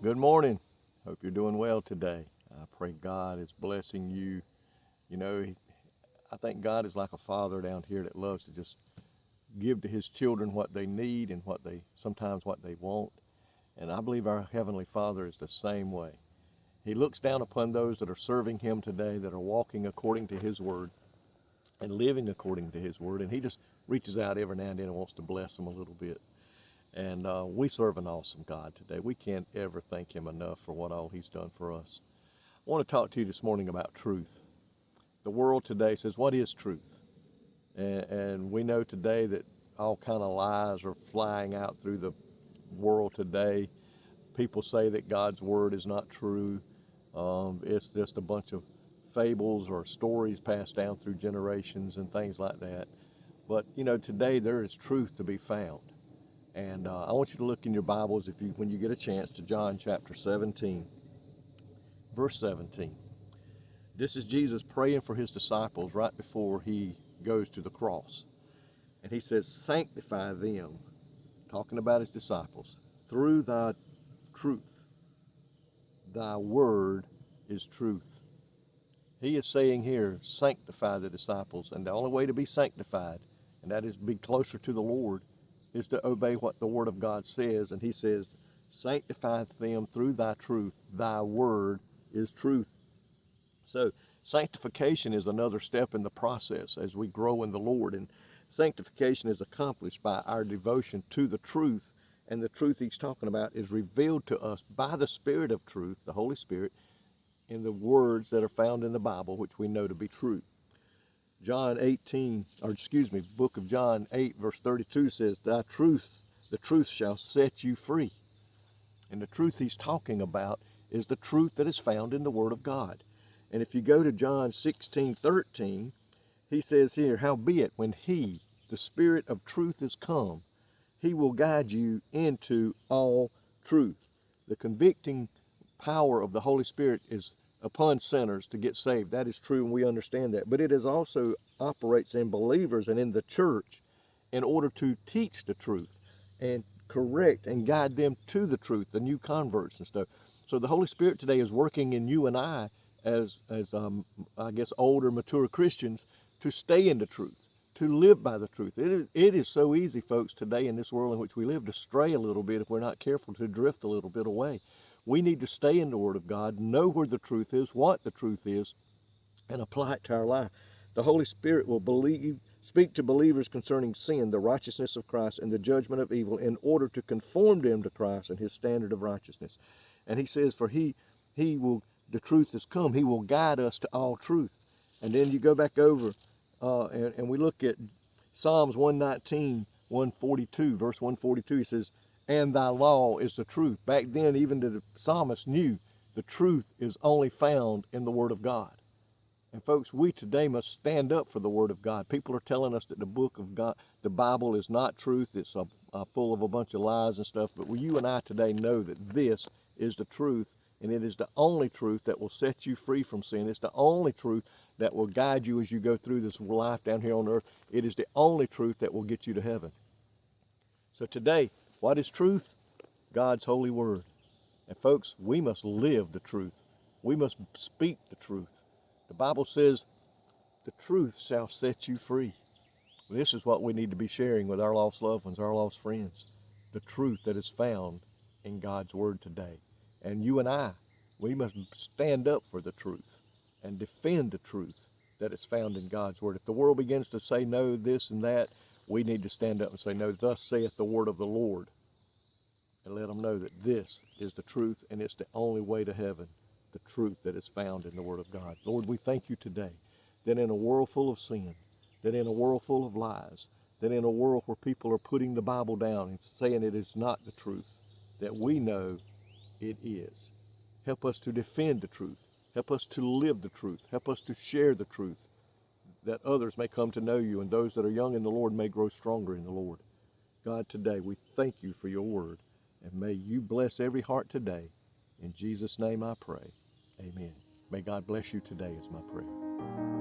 Good morning. Hope you're doing well today. I pray God is blessing you. You know, I think God is like a father down here that loves to just give to his children what they need and sometimes what they want. And I believe our Heavenly Father is the same way. He looks down upon those that are serving him today, that are walking according to his word and living according to his word. And he just reaches out every now and then and wants to bless them a little bit. And we serve an awesome God today. We can't ever thank him enough for what all he's done for us. I want to talk to you this morning about truth. The world today says, what is truth? And we know today that all kind of lies are flying out through the world today. People say that God's word is not true. It's just a bunch of fables or stories passed down through generations and things like that. But, you know, today there is truth to be found. And I want you to look in your Bibles, when you get a chance, to John chapter 17, verse 17. This is Jesus praying for his disciples right before he goes to the cross. And he says, sanctify them, talking about his disciples, through thy truth. Thy word is truth. He is saying here, sanctify the disciples. And the only way to be sanctified, and that is be closer to the Lord, is to obey what the Word of God says. And he says, sanctify them through thy truth. Thy word is truth. So sanctification is another step in the process as we grow in the Lord. And sanctification is accomplished by our devotion to the truth. And the truth he's talking about is revealed to us by the Spirit of truth, the Holy Spirit, in the words that are found in the Bible, which we know to be true. Book of John 8, verse 32 says, the truth shall set you free. And the truth he's talking about is the truth that is found in the Word of God. And if you go to John 16:13, he says here, howbeit, when he, the Spirit of truth, is come, he will guide you into all truth. The convicting power of the Holy Spirit is upon sinners to get saved. That is true, and we understand that. But it is also operates in believers and in the church in order to teach the truth and correct and guide them to the truth, the new converts and stuff. So the Holy Spirit today is working in you and I as older, mature Christians to stay in the truth, to live by the truth. It is so easy, folks, today in this world in which we live to stray a little bit if we're not careful, to drift a little bit away. We need to stay in the Word of God, know where the truth is, what the truth is, and apply it to our life. The Holy Spirit will speak to believers concerning sin, the righteousness of Christ, and the judgment of evil in order to conform them to Christ and his standard of righteousness. And he says, for he will, the truth has come, he will guide us to all truth. And then you go back over and we look at Psalms 119, 142, verse 142, he says, and thy law is the truth. Back then, even the psalmist knew the truth is only found in the Word of God. And folks, we today must stand up for the Word of God. People are telling us that the book of God, the Bible, is not truth. It's full of a bunch of lies and stuff. But you and I today know that this is the truth, and it is the only truth that will set you free from sin. It's the only truth that will guide you as you go through this life down here on earth. It is the only truth that will get you to heaven. So today, what is truth? God's holy word. And folks, we must live the truth. We must speak the truth. The Bible says, the truth shall set you free. This is what we need to be sharing with our lost loved ones, our lost friends. The truth that is found in God's word today. And you and I, we must stand up for the truth and defend the truth that is found in God's word. If the world begins to say no, this and that, we need to stand up and say, no, thus saith the word of the Lord. And let them know that this is the truth, and it's the only way to heaven, the truth that is found in the Word of God. Lord, we thank you today that in a world full of sin, that in a world full of lies, that in a world where people are putting the Bible down and saying it is not the truth, that we know it is. Help us to defend the truth. Help us to live the truth. Help us to share the truth, that others may come to know you, and those that are young in the Lord may grow stronger in the Lord. God, today we thank you for your word, and may you bless every heart today. In Jesus' name I pray. Amen. May God bless you today is my prayer.